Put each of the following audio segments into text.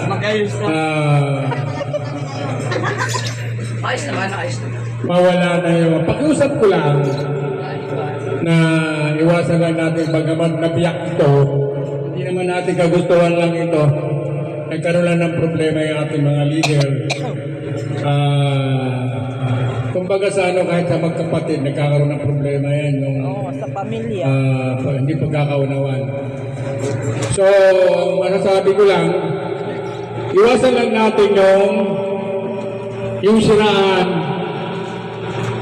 Magayos na. Ayos naman, ayos naman. Mawala na yung pakiusap ko lang na iwasan lang natin bagamat nabiyak ito, hindi naman natin kagustuhan lang ito. Nagkaroon lang ng problema yung ating mga leader. Kumbaga sa kahit sa magkapatid, nagkakaroon ng problema yan. Yung, Sa pamilya. hindi pagkakaunawan. So, masasabi ko lang, iwasan lang natin yung siraan.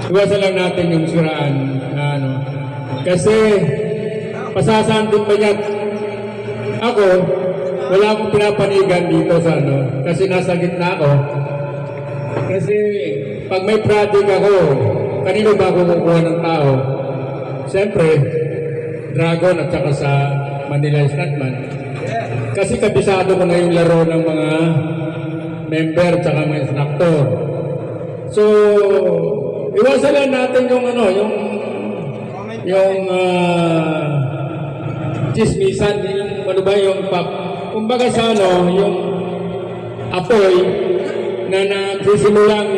Iwasan lang natin yung siraan. Kasi, pasasaan din ba yan? Ako, wala akong pinapanigan dito sa kasi nasa gitna ako. Kasi, pag may project ako, kanino ba ako kukuha ng tao? Siyempre, Dragon at saka sa Manila Statman. Kasi kabisado ko na yung laro ng mga member at saka mga instructor. So, iwasan lang natin yung chismisan, yung kumbaga sa yung apoy na nagsisimulang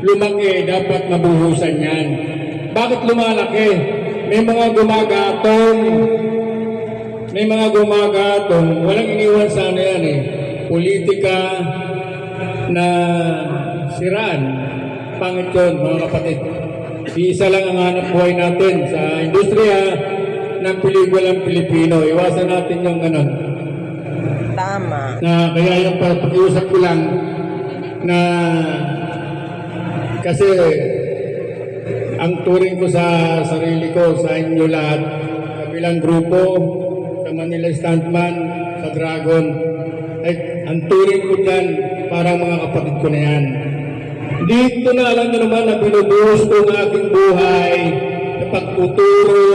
lumaki, dapat mabuhusan yan. Bakit lumalaki? May mga gumagatong, walang iniwan sa yan politika na siraan. Pangit yun, mga kapatid. Isa lang ang hanap buhay natin sa industriya ng pelikulang Pilipino. Iwasan natin yung Tama. na kaya yung pakiusap ko lang na kasi ang turing ko sa sarili ko, sa inyo lahat, kabilang grupo, sa Manila Stuntman, sa Dragon, ay ang turing ko dyan, parang mga kapatid ko na yan. Dito na alam nyo naman na binubuhos ko ang aking buhay, na pagtuturo,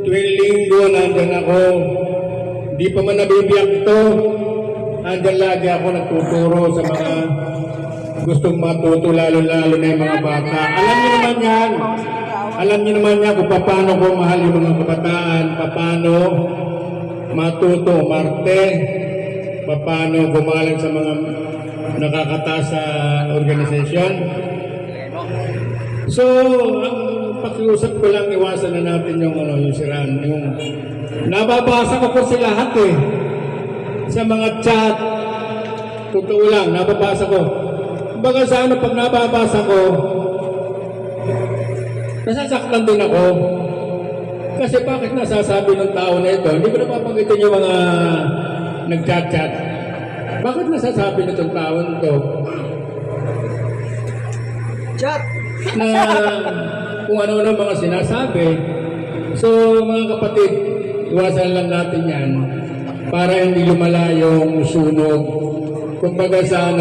tuwing linggo, nandyan ako. Di pa man nabibiyak ito, nandyan lagi ako nagtuturo sa mga gustong matuto, lalo-lalo na yung mga bata. Alam niyo naman yan. Alam niyo naman yan kung paano ko mahal yung mga kabataan, paano matuto, Marte, paano gumalang sa mga nakakataas sa organisasyon. So, ang pakiusap ko lang, iwasan na natin yung siraan. Yung nababasa ko po sila lahat sa mga chat. Totoo lang, nababasa ko. Kumbaga sa pag nababasa ko, nasasaktan din ako. Kasi bakit nasasabi ng tao na ito? Hindi ko napapagitin yung mga nag-chat-chat. Bakit nasasabi na itong tao nito? Chat! Na kung ano-ano mga sinasabi. So mga kapatid, iwasan lang natin yan para hindi lumala yung sunog. Kumbaga sa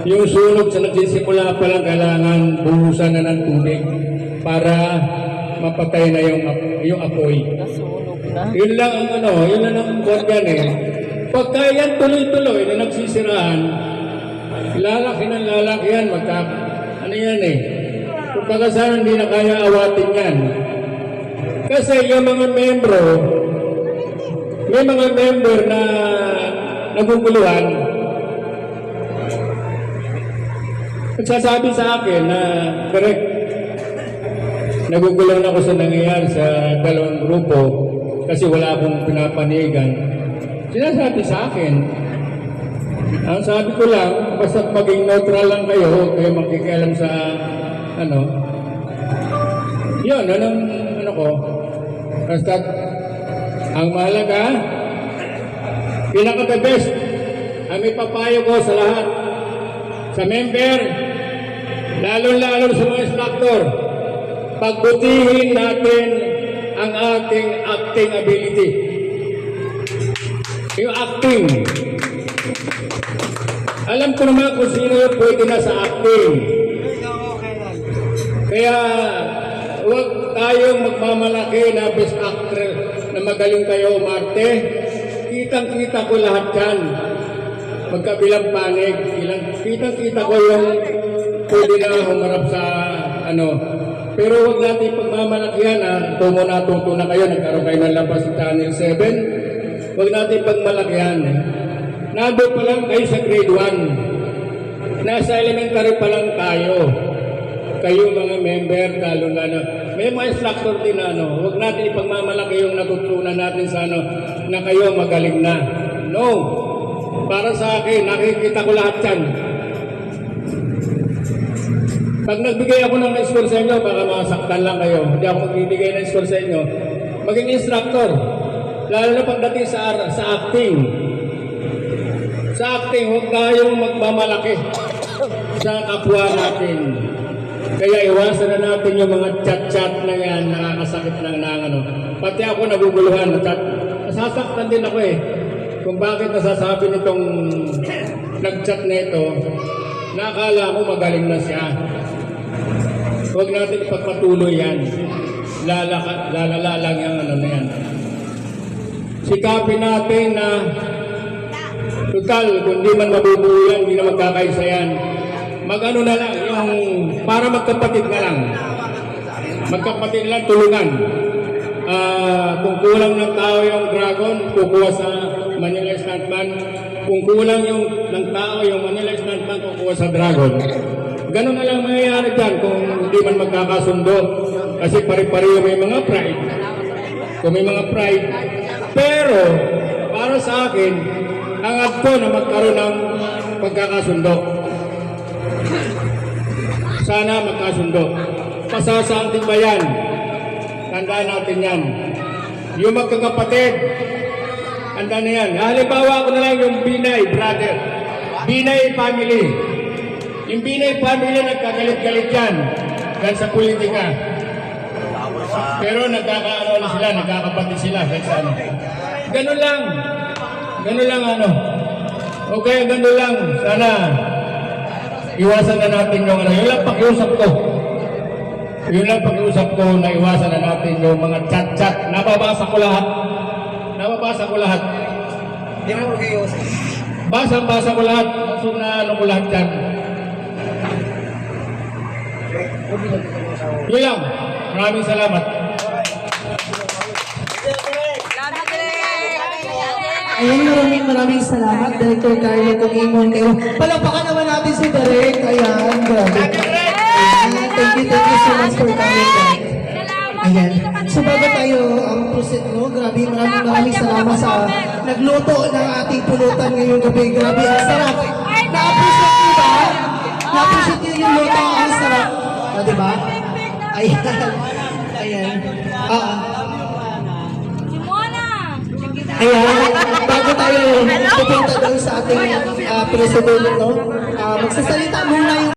yung sunog sa nagsisimula pa lang kailangan buhusan na ng tubig para mapatay na yung apoy. Nasunog na. Yun lang ang kwan Pagka yan tuloy-tuloy na nagsisiraan, lalaki yan, Kumbaga sana hindi na kaya awatin yan. Kasi yung mga membro, may mga member na naguguluhan, nagsasabi sa akin na correct, naguguluhan ako sa nangyayari sa dalawang grupo kasi wala akong pinapanigan. Sinasabi sa akin, ang sabi ko lang, basta maging neutral lang kayo, huwag kayo makikialam sa yun, ko. Basta, ang mahalaga, pinaka-the best, ang may papayo ko sa lahat, sa member, lalo-lalo sa mga instructor, pagbutihin natin ang ating acting ability. Yung acting. Alam ko naman kung sino yung pwede na sa acting. Kaya, huwag tayong magmamalaki na best actor na magaling kayo, Marte. Kitang-kita ko lahat yan. Magkabilang panig. Kitang-kita ko yung pwede na humarap sa Pero huwag natin pagmamalakyan tuto na kayo. Nagkaroon kayo ng labas sa Channel 7. Huwag natin pagmalakihan. Nabot pa lang kayo sa grade 1. Nasa elementary pa lang tayo. Kayo mga member, lalo na may mga instructor din na huwag natin ipagmamalaki yung natutunan natin sa na kayo magaling na. No. Para sa akin, nakikita ko lahat yan. Pag nagbigay ako ng score sa inyo, baka masaktan lang kayo. Hindi ako magbibigay ng score sa inyo. Maging instructor. Lalo na pagdating sa acting. Sa acting, huwag tayong magmamalaki sa kapwa natin. Kaya iwasan na natin yung mga chat-chat na yan, nakakasakit lang na Pati ako naguguluhan. Nasasaktan din ako kung bakit nasasabi nitong nag-chat na ito, nakala ko magaling na siya. Huwag natin ipagpatuloy yan. Lalala lang yung na yan. Sikapin natin na total, kung di man mabubuo yan, hindi na magkakaisa yan. Mag-ano na lang, yung para magkapatid na lang. Magkapatid lang, tulungan. Kung kulang ng tao yung Dragon, kukuha sa Manila Stuntman. Kung kulang ng tao yung Manila Stuntman, kukuha sa Dragon. Ganun na lang mangyayari dyan kung hindi man magkakasundo. Kasi pare-pareho may mga pride. Kung may mga pride. Pero, para sa akin, hangad ko na magkaroon ng pagkakasundo. Sana magkasundo. Pasasaan din ba yan? Tandaan natin yan. Yung magkakapatid, tandaan na yan. Halimbawa ko na lang yung Binay brother. Binay family. Yung Binay family nagkagalit-galit yan. Dahil sa politika. Pero nagkakaano na sila, nagkakapatid sila. Ganun lang. Ganun lang Okay, ganun lang. Sana iwasan na natin yung yun lang pakiusap ko. Yun lang pakiusap ko na iwasan na natin yung mga chat-chat. Nababasa ko lahat. Hindi mo mag-iusap. Basa ko lahat. So na ko lahat dyan. Yun lang. Maraming salamat. Ayan, maraming salamat, Director Carlo Kumimon kayo. Palakpakan naman natin si Direk. Ayan, grabe. Thank you so much for coming, Direk. Ayan. So bago tayo proceed, grabe, maraming salamat sa nagluto ng ating pulutan ngayong gabi. Grabe, ang sarap. Na-appreciate niyo ba? Na-appreciate niyo yung luto, ang sarap. Diba? Ayan. Ayan, bago tayo pupunta doon sa ating president, magsasalita muna yung